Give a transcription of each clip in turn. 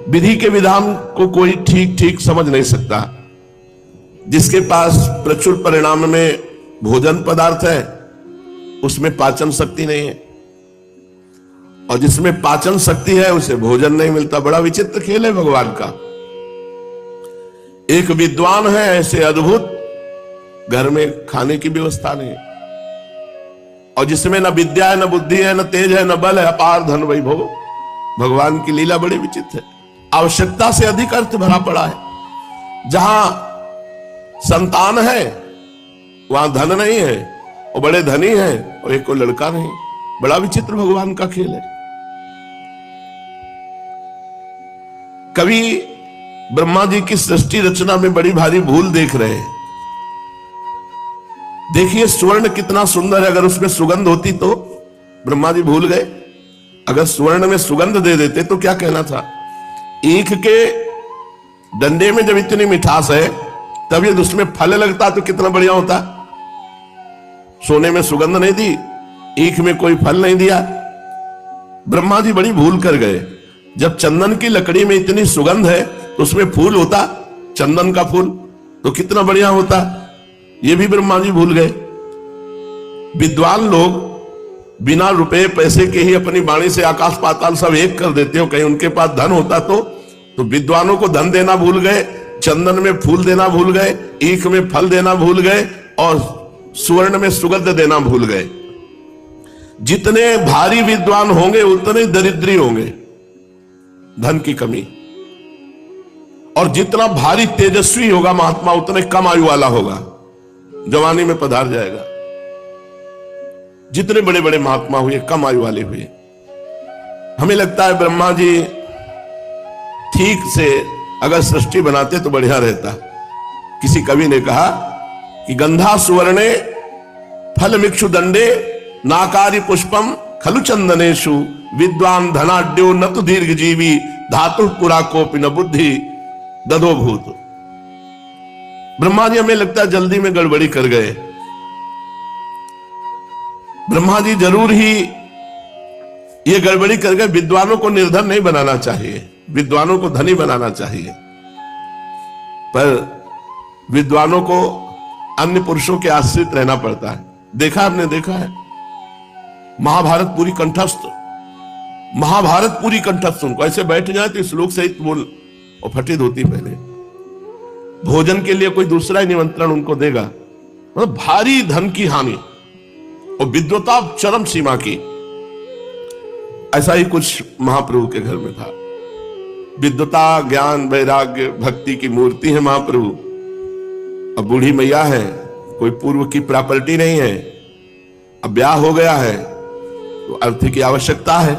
विधि के विधान को कोई ठीक ठीक समझ नहीं सकता। जिसके पास प्रचुर परिणाम में भोजन पदार्थ है उसमें पाचन शक्ति नहीं है, और जिसमें पाचन शक्ति है उसे भोजन नहीं मिलता। बड़ा विचित्र खेल है भगवान का। एक विद्वान है ऐसे अद्भुत, घर में खाने की व्यवस्था नहीं, और जिसमें न विद्या है, न बुद्धि है, न तेज है, न बल है, अपार धन वैभव। भगवान की लीला बड़ी विचित्र है। आवश्यकता से अधिक अर्थ भरा पड़ा है। जहां संतान है वहां धन नहीं है, और बड़े धनी है और एक को लड़का नहीं। बड़ा विचित्र भगवान का खेल है। कवि ब्रह्मा जी की सृष्टि रचना में बड़ी भारी भूल देख रहे हैं। देखिए स्वर्ण कितना सुंदर है, अगर उसमें सुगंध होती तो ब्रह्मा जी भूल गए। अगर स्वर्ण में सुगंध दे देते तो क्या कहना था। ईख के डंडे में जब इतनी मिठास है तब यदि उसमें फल लगता तो कितना बढ़िया होता। सोने में सुगंध नहीं दी, ईख में कोई फल नहीं दिया। ब्रह्मा जी बड़ी भूल कर गए। जब चंदन की लकड़ी में इतनी सुगंध है तो उसमें फूल होता, चंदन का फूल, तो कितना बढ़िया होता। ये भी ब्रह्मा जी भूल गए। विद्वान लोग बिना रुपए पैसे के ही अपनी वाणी से आकाश पाताल सब एक कर देते हो। कहीं उनके पास धन होता तो विद्वानों को धन देना भूल गए, चंदन में फूल देना भूल गए, ईख में फल देना भूल गए, और सुवर्ण में सुगंध देना भूल गए। जितने भारी विद्वान होंगे उतने दरिद्री होंगे, धन की कमी। और जितना भारी तेजस्वी होगा महात्मा उतने कम आयु वाला होगा, जवानी में पधार जाएगा। जितने बड़े बड़े महात्मा हुए कम आयु वाले हुए। हमें लगता है ब्रह्मा जी ठीक से अगर सृष्टि बनाते तो बढ़िया रहता। किसी कवि ने कहा कि गंधा सुवर्णे फलमिक्षु दंडे नाकारी पुष्पम खलु चंदनेशु विद्वान धनाढ्यो न तो दीर्घ जीवी धातु पुरा कोपि न बुद्धि दधो भूत। ब्रह्मा जी हमें लगता है जल्दी में गड़बड़ी कर गए। ब्रह्मा जी जरूर ही ये गड़बड़ी कर गए। विद्वानों को निर्धन नहीं बनाना चाहिए, विद्वानों को धनी बनाना चाहिए। पर विद्वानों को अन्य पुरुषों के आश्रित रहना पड़ता है। देखा आपने, देखा है महाभारत पूरी कंठस्थ, महाभारत पूरी कंठस्थ। उनको ऐसे बैठ जाए तो श्लोक सहित बोल और फटी धोती पहले। भोजन के लिए कोई दूसरा ही निमंत्रण उनको देगा, मतलब भारी धन की हानि और विद्वता चरम सीमा की। ऐसा ही कुछ महाप्रभु के घर में था। विद्वता, ज्ञान, वैराग्य, भक्ति की मूर्ति है महाप्रभु। अब बूढ़ी मैया है, कोई पूर्व की प्रॉपर्टी नहीं है, अब ब्याह हो गया है तो अर्थ की आवश्यकता है।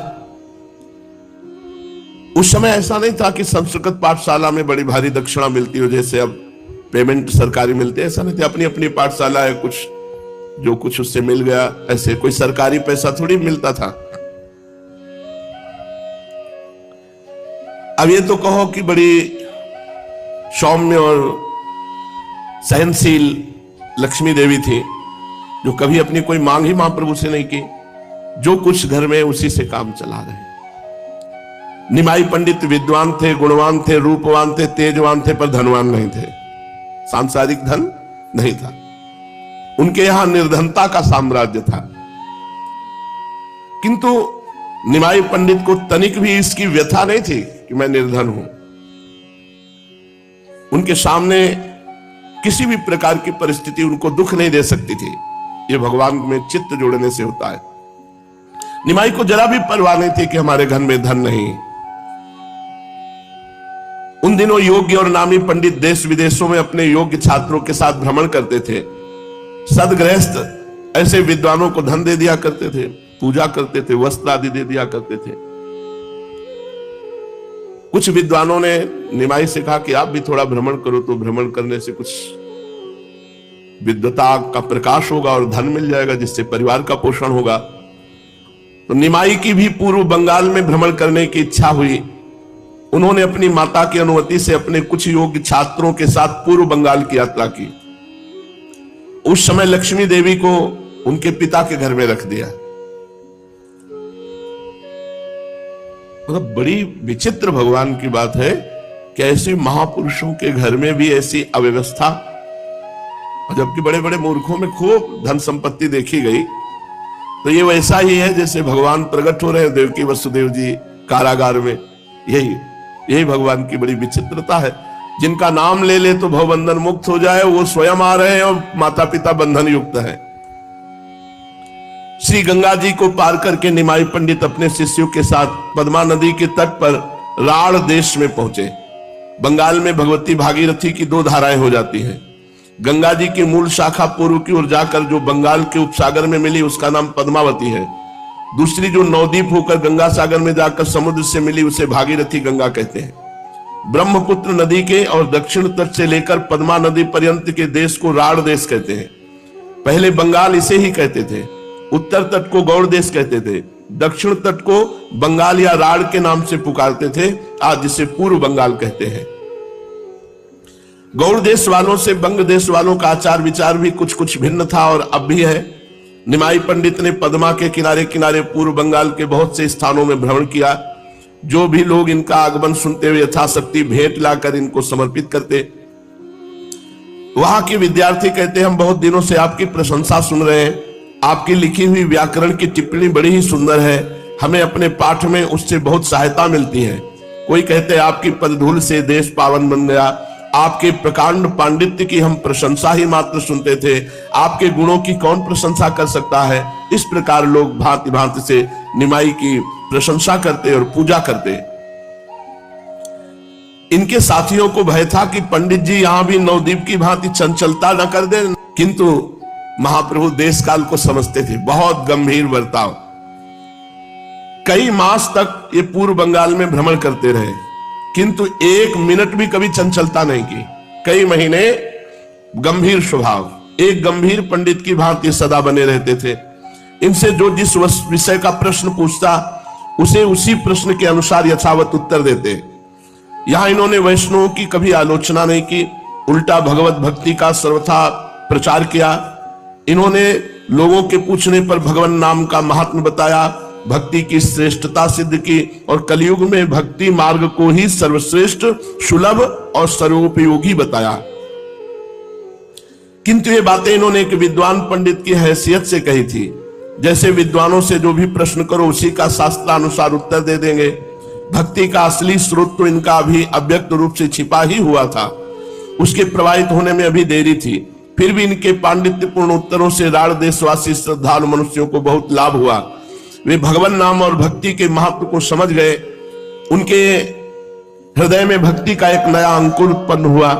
उस समय ऐसा नहीं था कि संस्कृत पाठशाला में बड़ी भारी दक्षिणा मिलती हो, जैसे अब पेमेंट सरकारी मिलते, ऐसा नहीं था। अपनी अपनी पाठशाला है, कुछ जो कुछ उससे मिल गया, ऐसे कोई सरकारी पैसा थोड़ी मिलता था। अब ये तो कहो कि बड़ी सौम्य और सहनशील लक्ष्मी देवी थी, जो कभी अपनी कोई मांग ही महाप्रभु से नहीं की। जो कुछ घर में उसी से काम चला रहे। निमाई पंडित विद्वान थे, गुणवान थे, रूपवान थे, तेजवान थे, पर धनवान नहीं थे। सांसारिक धन नहीं था उनके यहां, निर्धनता का साम्राज्य था। किंतु निमाई पंडित को तनिक भी इसकी व्यथा नहीं थी कि मैं निर्धन हूं। उनके सामने किसी भी प्रकार की परिस्थिति उनको दुख नहीं दे सकती थी। यह भगवान में चित्त जोड़ने से होता है। निमाई को जरा भी परवाह नहीं थी कि हमारे घर में धन नहीं। उन दिनों योग्य और नामी पंडित देश विदेशों में अपने योग्य छात्रों के साथ भ्रमण करते थे। सदगृहस्थ ऐसे विद्वानों को धन दे दिया करते थे, पूजा करते थे, वस्त्र आदि दे दिया करते थे। कुछ विद्वानों ने निमाई से कहा कि आप भी थोड़ा भ्रमण करो, तो भ्रमण करने से कुछ विद्वता का प्रकाश होगा और धन मिल जाएगा, जिससे परिवार का पोषण होगा। तो निमाई की भी पूर्व बंगाल में भ्रमण करने की इच्छा हुई। उन्होंने अपनी माता की अनुमति से अपने कुछ योग्य छात्रों के साथ पूर्व बंगाल की यात्रा की। उस समय लक्ष्मी देवी को उनके पिता के घर में रख दिया। मतलब बड़ी विचित्र भगवान की बात है कि ऐसे महापुरुषों के घर में भी ऐसी अव्यवस्था, जबकि बड़े बड़े मूर्खों में खूब धन संपत्ति देखी गई। तो ये वैसा ही है जैसे भगवान प्रकट हो रहे हैं देवकी वसुदेव जी कारागार में। यही भगवान की बड़ी विचित्रता है। जिनका नाम ले ले तो भवबंधन मुक्त हो जाए, वो स्वयं आ रहे हैं और माता पिता बंधन युक्त है। श्री गंगा जी को पार करके निमाई पंडित अपने शिष्यों के साथ पद्मा नदी के तट पर राढ़ देश में पहुंचे। बंगाल में भगवती भागीरथी की दो धाराएं हो जाती हैं। गंगा जी की मूल शाखा पूर्व की ओर जाकर जो बंगाल के उपसागर में मिली उसका नाम पद्मावती है। दूसरी जो नवद्वीप होकर गंगा सागर में जाकर समुद्र से मिली उसे भागीरथी गंगा कहते हैं। ब्रह्मपुत्र नदी के और दक्षिण तट से लेकर पद्मा नदी पर्यंत के देश को राढ़ देश कहते हैं। पहले बंगाल इसे ही कहते थे। उत्तर तट को गौड़ देश कहते थे। दक्षिण तट को बंगाल या राढ़ के नाम से पुकारते थे, आज जिसे पूर्व बंगाल कहते हैं। गौड़ देश वालों से बंग देश वालों का आचार विचार भी कुछ कुछ भिन्न था और अब भी है। निमाई पंडित ने पद्मा के किनारे किनारे पूर्व बंगाल के बहुत से स्थानों में भ्रमण किया। जो भी लोग इनका आगमन सुनते हुए यथाशक्ति भेंट लाकर इनको समर्पित करते। वहां के विद्यार्थी कहते, हम बहुत दिनों से आपकी प्रशंसा सुन रहे हैं। आपकी लिखी हुई व्याकरण की टिप्पणी बड़ी ही सुंदर है। हमें अपने पाठ में उससे बहुत सहायता मिलती है। कोई कहते आपकी पदधूल से देश पावन बन गया। आपके प्रकांड पांडित्य की हम प्रशंसा ही मात्र सुनते थे, आपके गुणों की कौन प्रशंसा कर सकता है। इस प्रकार लोग भांति भांति से निमाई की प्रशंसा करते और पूजा करते। इनके साथियों को भय था कि पंडित जी यहां भी नवद्वीप की भांति चंचलता न कर दे, किंतु महाप्रभु देश काल को समझते थे। बहुत गंभीर बर्ताव। कई मास तक ये पूर्व बंगाल में भ्रमण करते रहे, किंतु एक मिनट भी कभी चंचलता नहीं की। कई महीने गंभीर स्वभाव, एक गंभीर पंडित की भांति सदा बने रहते थे। इनसे जो जिस विषय का प्रश्न पूछता उसे उसी प्रश्न के अनुसार यथावत उत्तर देते। यहां इन्होंने वैष्णवों की कभी आलोचना नहीं की, उल्टा भगवत भक्ति का सर्वथा प्रचार किया। इन्होंने लोगों के पूछने पर भगवान नाम का महात्म्य बताया, भक्ति की श्रेष्ठता सिद्ध की और कलयुग में भक्ति मार्ग को ही सर्वश्रेष्ठ, सुलभ और सर्वोपयोगी बताया। किंतु ये बातें इन्होंने एक विद्वान पंडित की हैसियत से कही थी। जैसे विद्वानों से जो भी प्रश्न करो उसी का शास्त्रानुसार उत्तर दे देंगे। भक्ति का असली स्रोत तो इनका अभी अव्यक्त रूप से छिपा ही हुआ था, उसके प्रवाहित होने में अभी देरी थी। फिर भी इनके पांडित्यपूर्ण उत्तरों से राढ़ देशवासी श्रद्धालु मनुष्यों को बहुत लाभ हुआ। वे भगवान नाम और भक्ति के महत्व को समझ गए। उनके हृदय में भक्ति का एक नया अंकुर उत्पन्न हुआ,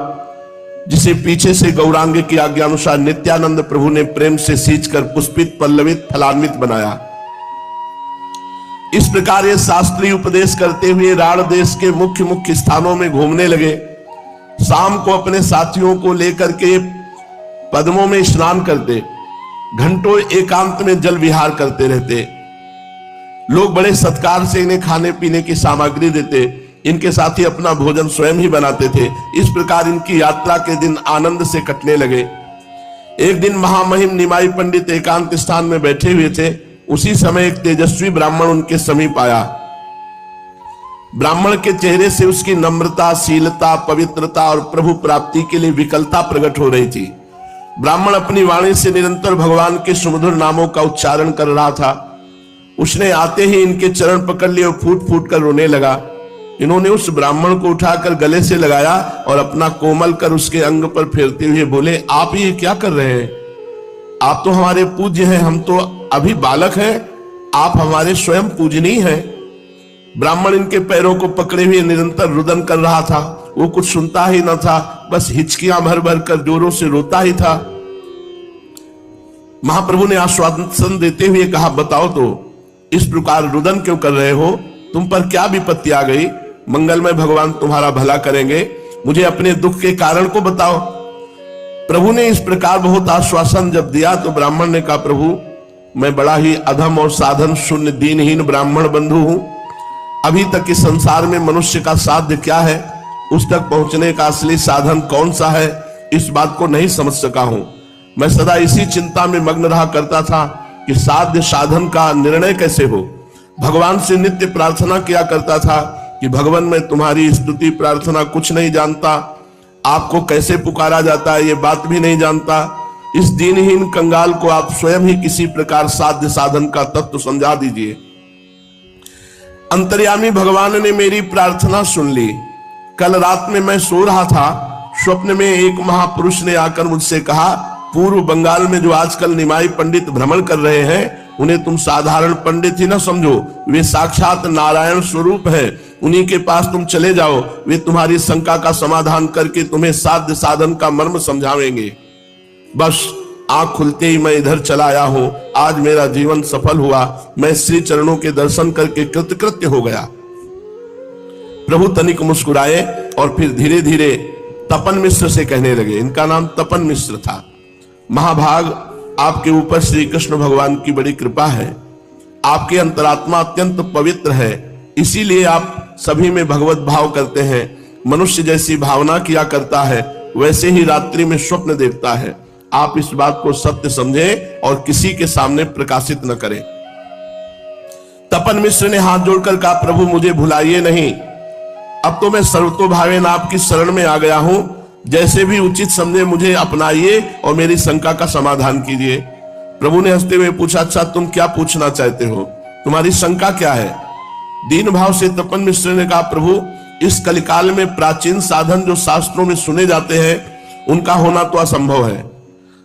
जिसे पीछे से गौरांग की आज्ञा अनुसार नित्यानंद प्रभु ने प्रेम से सींचकर पुष्पित, पल्लवित, फलान्वित बनाया। इस प्रकार ये शास्त्रीय उपदेश करते हुए राढ़ देश के मुख्य मुख्य स्थानों में घूमने लगे। शाम को अपने साथियों को लेकर के पद्मों में स्नान करते, घंटों एकांत में जल विहार करते रहते। लोग बड़े सत्कार से इन्हें खाने पीने की सामग्री देते। इनके साथी अपना भोजन स्वयं ही बनाते थे। इस प्रकार इनकी यात्रा के दिन आनंद से कटने लगे। एक दिन महामहिम निमाई पंडित एकांत स्थान में बैठे हुए थे। उसी समय एक तेजस्वी ब्राह्मण उनके समीप आया। ब्राह्मण के चेहरे से उसकी नम्रता, शीलता, पवित्रता और प्रभु प्राप्ति के लिए विकलता प्रकट हो रही थी। ब्राह्मण अपनी वाणी से निरंतर भगवान के सुमधुर नामों का उच्चारण कर रहा था। उसने आते ही इनके चरण पकड़ लिए और फूट फूट कर रोने लगा। इन्होंने उस ब्राह्मण को उठाकर गले से लगाया और अपना कोमल कर उसके अंग पर फेरते हुए बोले, आप ये क्या कर रहे हैं? आप तो हमारे पूज्य हैं, हम तो अभी बालक हैं, आप हमारे स्वयं पूजनीय हैं। ब्राह्मण इनके पैरों को पकड़े हुए निरंतर रुदन कर रहा था। वो कुछ सुनता ही न था, बस हिचकियां भर भर कर जोरों से रोता ही था। महाप्रभु ने आश्वासन देते हुए कहा, बताओ तो इस प्रकार रुदन क्यों कर रहे हो? तुम पर क्या विपत्ति आ गई? मंगलमय भगवान तुम्हारा भला करेंगे। मुझे अपने दुख के कारण को बताओ। प्रभु ने इस प्रकार बहुत आश्वासन जब दिया तो ब्राह्मण ने कहा, प्रभु मैं बड़ा ही अधम और साधन शून्य दीनहीन ब्राह्मण बंधु हूं। अभी तक इस संसार में मनुष्य का साध्य क्या है, उस तक पहुंचने का असली साधन कौन सा है, इस बात को नहीं समझ सका हूं। मैं सदा इसी चिंता में मग्न रहा करता था कि साध्य साधन का निर्णय कैसे हो। भगवान से नित्य प्रार्थना किया करता था कि भगवान मैं तुम्हारी स्तुति प्रार्थना कुछ नहीं जानता, आपको कैसे पुकारा जाता है ये बात भी नहीं जानता। इस दीनहीन कंगाल को आप स्वयं ही किसी प्रकार साध्य साधन का तत्व समझा दीजिए। अंतर्यामी भगवान ने मेरी प्रार्थना सुन ली। कल रात में मैं सो रहा था, स्वप्न में एक महापुरुष ने आकर मुझसे कहा, पूर्व बंगाल में जो आजकल निमाई पंडित भ्रमण कर रहे हैं उन्हें तुम साधारण पंडित ही ना समझो, वे साक्षात नारायण स्वरूप है। उन्हीं के पास तुम चले जाओ, वे तुम्हारी शंका का समाधान करके तुम्हें साध्य साधन का मर्म समझावेंगे। बस आंख खुलते ही मैं इधर चला आया हूं। आज मेरा जीवन सफल हुआ, मैं श्री चरणों के दर्शन करके कृतकृत्य हो गया। प्रभु तनिक मुस्कुराए और फिर धीरे धीरे तपन मिश्र से कहने लगे, इनका नाम तपन मिश्र था। महाभाग, आपके ऊपर श्री कृष्ण भगवान की बड़ी कृपा है, आपकी अंतरात्मा अत्यंत पवित्र है, इसीलिए आप सभी में भगवत भाव करते हैं। मनुष्य जैसी भावना किया करता है वैसे ही रात्रि में स्वप्न देखता है। आप इस बात को सत्य समझें और किसी के सामने प्रकाशित न करें। तपन मिश्र ने हाथ जोड़कर कहा, प्रभु मुझे भुलाइए नहीं, अब तो मैं सर्वतोभावेन आपकी शरण में आ गया हूं, जैसे भी उचित समझे मुझे अपनाइए और मेरी शंका का समाधान कीजिए। प्रभु ने हंसते हुए पूछा, अच्छा तुम क्या पूछना चाहते हो, तुम्हारी शंका क्या है? दीन भाव से तपन मिश्र ने कहा, प्रभु इस कलिकाल में प्राचीन साधन जो शास्त्रों में सुने जाते हैं उनका होना तो असंभव है।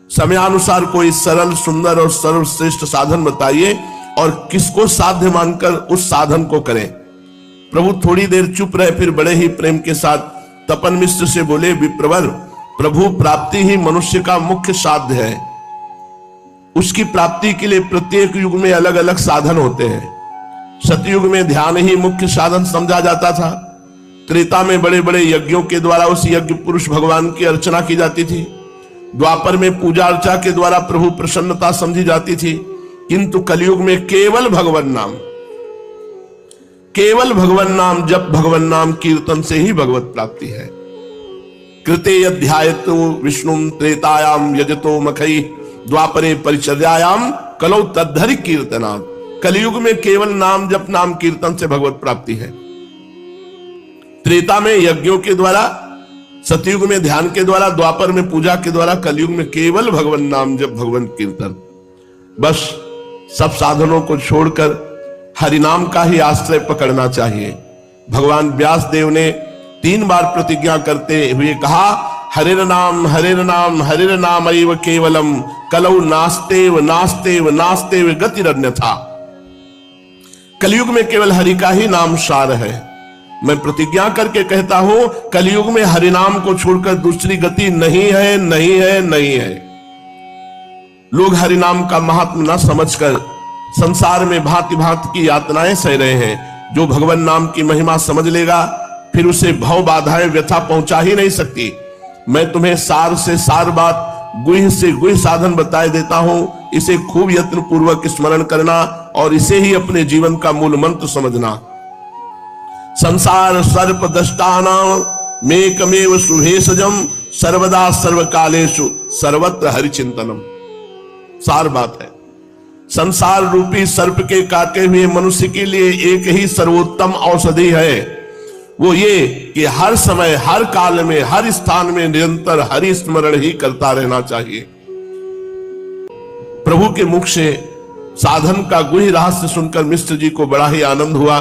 समयानुसार कोई सरल सुंदर और सर्वश्रेष्ठ साधन बताइए और किसको साध्य मानकर उस साधन को करें। प्रभु थोड़ी देर चुप रहे, फिर बड़े ही प्रेम के साथ तपन मिश्र से बोले, विप्रवर, प्रभु प्राप्ति ही मनुष्य का मुख्य साध्य है। उसकी प्राप्ति के लिए प्रत्येक युग में अलग अलग साधन होते हैं। सतयुग में ध्यान ही मुख्य साधन समझा जाता था। त्रेता में बड़े बड़े यज्ञों के द्वारा उस यज्ञ पुरुष भगवान की अर्चना की जाती थी। द्वापर में पूजा अर्चा के द्वारा प्रभु प्रसन्नता समझी जाती थी। किंतु कलयुग में केवल भगवान नाम, केवल भगवान नाम जप, भगवान नाम कीर्तन से ही भगवत प्राप्ति है। कृते अध्यायतो विष्णु त्रेतायाम यजतो मखई द्वापरे परिचर्यायाम कलौ तद्धरि कीर्तना। कलयुग में केवल नाम जप नाम कीर्तन से भगवत प्राप्ति है। त्रेता में यज्ञों के द्वारा, सतयुग में ध्यान के द्वारा, द्वापर में पूजा के द्वारा, कलयुग में केवल भगवान नाम जप भगवान कीर्तन। बस सब साधनों को छोड़कर हरिनाम का ही आश्रय पकड़ना चाहिए। भगवान व्यास देव ने 3 बार प्रतिज्ञा करते हुए कहा, हरिर नाम हरिर नाम हरिर नाम एव केवलम कलौ नास्तेव नास्तेव नास्तेव गतिरन्यथा। कलयुग में केवल हरि का ही नाम सार है। मैं प्रतिज्ञा करके कहता हूं, कलयुग में हरिनाम को छोड़कर दूसरी गति नहीं है, नहीं है, नहीं है। लोग हरिनाम का महात्म न समझकर संसार में भांति भांति की यातनाएं सह रहे हैं। जो भगवान नाम की महिमा समझ लेगा फिर उसे भव बाधाएं व्यथा पहुंचा ही नहीं सकती। मैं तुम्हें सार से सार बात, गुह से गुह साधन बताए देता हूं। इसे खूब यत्न पूर्वक स्मरण करना और इसे ही अपने जीवन का मूल मंत्र समझना। संसार सर्प दष्टानां मेकमेव सुभेषजम सर्वदा सर्वकालेषु सर्वत्र हरिचिंतनम। सार बात है, संसार रूपी सर्प के काटे हुए मनुष्य के लिए एक ही सर्वोत्तम औषधि है। वो ये कि हर समय, हर काल में, हर स्थान में निरंतर हरि स्मरण ही करता रहना चाहिए। प्रभु के मुख से साधन का गुह्य रहस्य सुनकर मिश्र जी को बड़ा ही आनंद हुआ।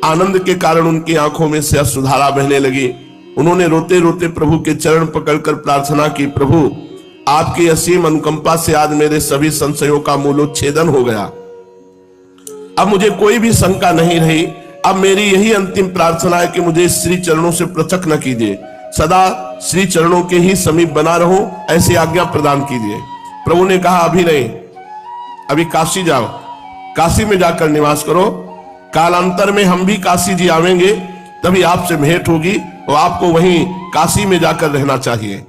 आनंद के कारण उनकी आंखों में से अश्रुधारा बहने लगी। उन्होंने रोते रोते प्रभु के चरण पकड़कर प्रार्थना की, प्रभु आपकी असीम अनुकंपा से आज मेरे सभी संशयों का मूलोच्छेदन हो गया। अब मुझे कोई भी शंका नहीं रही। अब मेरी यही अंतिम प्रार्थना है कि मुझे श्री चरणों से पृथक न कीजिए, सदा श्री चरणों के ही समीप बना रहूं, ऐसी आज्ञा प्रदान कीजिए। प्रभु ने कहा, अभी नहीं, अभी काशी जाओ, काशी में जाकर निवास करो। कालांतर में हम भी काशी जी आवेंगे, तभी आपसे भेंट होगी और आपको वहीं काशी में जाकर रहना चाहिए।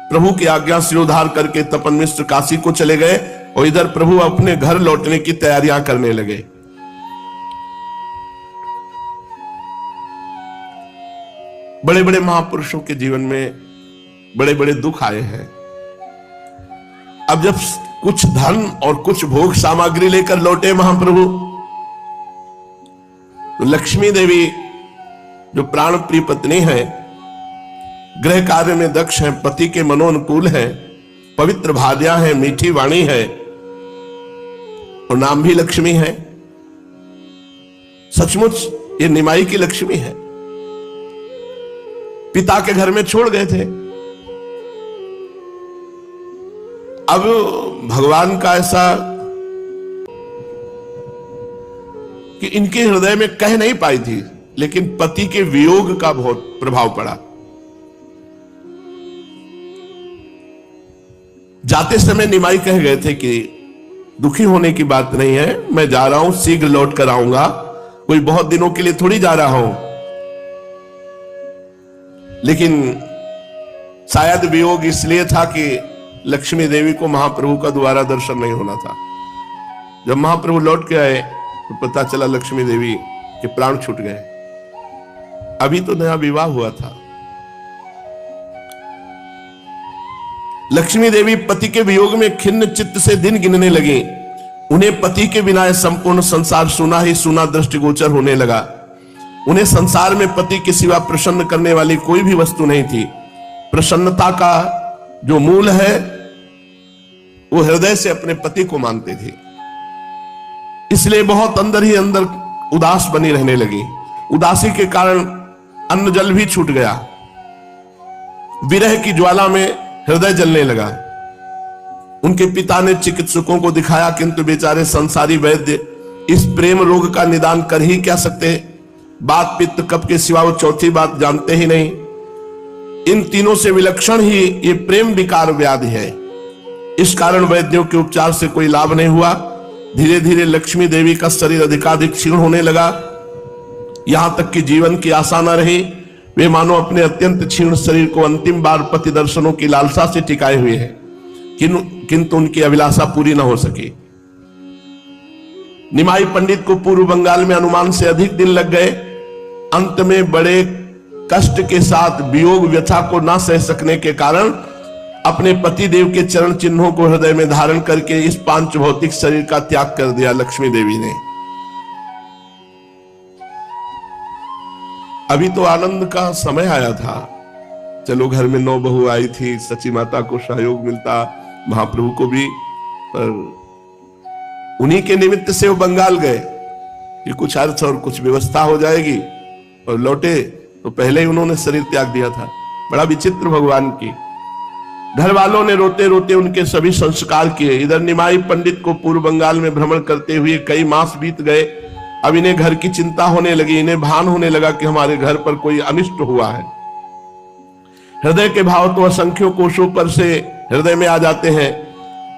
प्रभु की आज्ञा सिरोधार करके तपन मिश्र काशी को चले गए और इधर प्रभु अपने घर लौटने की तैयारियां करने लगे। बड़े बड़े महापुरुषों के जीवन में बड़े बड़े दुख आए हैं। अब जब कुछ धन और कुछ भोग सामग्री लेकर लौटे महाप्रभु, लक्ष्मी देवी जो प्राण प्रिय पत्नी है, गृह कार्य में दक्ष है, पति के मनोनुकूल है, पवित्र भार्या है, मीठी वाणी है और नाम भी लक्ष्मी है। सचमुच ये निमाई की लक्ष्मी है। पिता के घर में छोड़ गए थे। अब भगवान का ऐसा कि इनके हृदय में कह नहीं पाई थी, लेकिन पति के वियोग का बहुत प्रभाव पड़ा। जाते समय निमाई कह गए थे कि दुखी होने की बात नहीं है, मैं जा रहा हूं, शीघ्र लौट कर आऊंगा, कोई बहुत दिनों के लिए थोड़ी जा रहा हूं। लेकिन शायद वियोग इसलिए था कि लक्ष्मी देवी को महाप्रभु का दोबारा दर्शन नहीं होना था। जब महाप्रभु लौट के आए तो पता चला लक्ष्मी देवी के प्राण छूट गए। अभी तो नया विवाह हुआ था। लक्ष्मी देवी पति के वियोग में खिन्न चित्त से दिन गिनने लगी। उन्हें पति के बिना संपूर्ण संसार सुना ही सुना दृष्टिगोचर होने लगा। उन्हें संसार में पति के सिवा प्रसन्न करने वाली कोई भी वस्तु नहीं थी। प्रसन्नता का जो मूल है वो हृदय से अपने पति को मानते थे। इसलिए बहुत अंदर ही अंदर उदास बनी रहने लगी। उदासी के कारण अन्न जल भी छूट गया। विरह की ज्वाला में हृदय जलने लगा। उनके पिता ने चिकित्सकों को दिखाया, किंतु बेचारे संसारी वैद्य इस प्रेम रोग का निदान कर ही क्या सकते। बात पित्त कफ के सिवा वो चौथी बात जानते ही नहीं। इन तीनों से विलक्षण ही ये प्रेम विकार व्याधि है। इस कारण वैद्यों के उपचार से कोई लाभ नहीं हुआ। धीरे धीरे लक्ष्मी देवी का शरीर अधिकाधिक क्षीण होने लगा। यहां तक कि जीवन की आशा न रही। वे मानो अपने अत्यंत क्षीण शरीर को अंतिम बार पति दर्शनों की लालसा से टिकाए हुए हैं, किंतु उनकी अभिलाषा पूरी न हो सकी। निमाई पंडित को पूर्व बंगाल में अनुमान से अधिक दिन लग गए। अंत में बड़े कष्ट के साथ वियोग व्यथा को न सह सकने के कारण अपने पति देव के चरण चिन्हों को हृदय में धारण करके इस पांच भौतिक शरीर का त्याग कर दिया लक्ष्मी देवी ने। अभी तो आनंद का समय आया था। चलो घर में 9 बहू आई थी, सची माता को सहयोग मिलता, महाप्रभु को भी, पर उन्हीं के निमित्त से वो बंगाल गए कि कुछ अर्थ और कुछ व्यवस्था हो जाएगी, और लौटे तो पहले ही उन्होंने शरीर त्याग दिया था। बड़ा विचित्र भगवान की। घर वालों ने रोते रोते उनके सभी संस्कार किए। इधर निमाई पंडित को पूर्व बंगाल में भ्रमण करते हुए कई मास बीत गए। अब इन्हें घर की चिंता होने लगी। इन्हें भान होने लगा कि हमारे घर पर कोई अनिष्ट हुआ है। हृदय के भाव तो असंख्यों कोशों पर से हृदय में आ जाते हैं।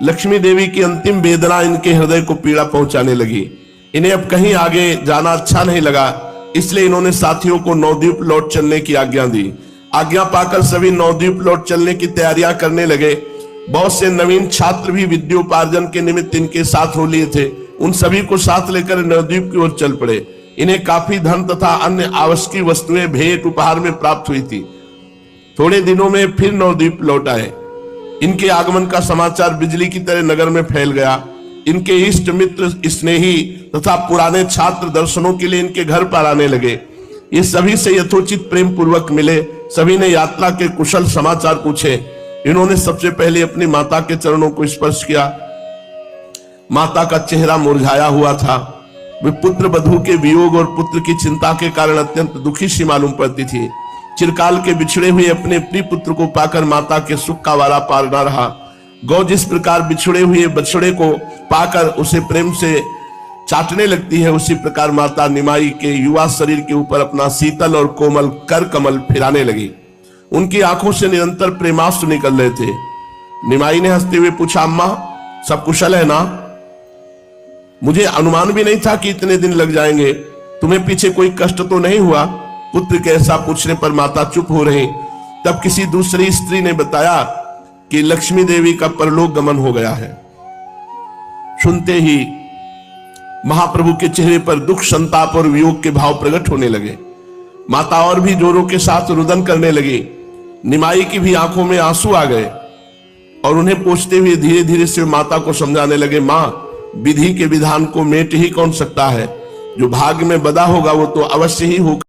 लक्ष्मी देवी की अंतिम वेदना इनके हृदय को पीड़ा पहुंचाने लगी। इन्हें अब कहीं आगे जाना अच्छा नहीं लगा, इसलिए इन्होंने साथियों को नवद्वीप लौट चलने की आज्ञा दी। आज्ञा पाकर सभी नवद्वीप लौट चलने की तैयारियां करने लगे। बहुत से नवीन छात्र भी विद्योपार्जन के निमित्त इनके साथ हो लिए थे। उन सभी को साथ लेकर नवद्वीप की ओर चल पड़े। इन्हें काफी धन तथा अन्य आवश्यक वस्तुएं भेंट उपहार में प्राप्त हुई थी। थोड़े दिनों में फिर नवद्वीप लौट आए। इनके आगमन का समाचार बिजली की तरह नगर में फैल गया। इनके इष्ट मित्र, स्नेही तथा पुराने छात्र दर्शनों के लिए इनके घर पर आने लगे। ये सभी से यथोचित प्रेम पूर्वक मिले। सभी ने यात्रा के कुशल समाचार पूछे। इन्होंने सबसे पहले अपनी माता के चरणों को स्पर्श किया। माता का चेहरा मुरझाया हुआ था। वे पुत्र वधू के वियोग और पुत्र की चिंता के कारण अत्यंत दुखी सी मालूम पड़ती थी। चिरकाल के बिछड़े हुए अपने प्रिय पुत्र को पाकर माता के सुख का वारा पार न रहा। गौ जिस प्रकार बिछड़े हुए बछड़े को पाकर उसे प्रेम से चाटने लगती है, उसी प्रकार माता निमाई के युवा शरीर के ऊपर अपना शीतल और कोमल कर कमल फिराने लगी। उनकी आंखों से निरंतर प्रेमास्त्र निकल रहे थे। निमाई ने हंसते हुए पूछा, अम्मा सब कुशल है ना? मुझे अनुमान भी नहीं था कि इतने दिन लग जाएंगे। तुम्हें पीछे कोई कष्ट तो नहीं हुआ? पुत्र के ऐसा पूछने पर माता चुप हो रही। तब किसी दूसरी स्त्री ने बताया कि लक्ष्मी देवी का परलोक गमन हो गया है। सुनते ही महाप्रभु के चेहरे पर दुख, संताप और वियोग के भाव प्रकट होने लगे। माता और भी जोरों के साथ रुदन करने लगी। निमाई की भी आंखों में आंसू आ गए और उन्हें पोंछते हुए धीरे धीरे से माता को समझाने लगे, मां विधि के विधान को मेट ही कौन सकता है। जो भाग्य में बदा होगा वो तो अवश्य ही होगा।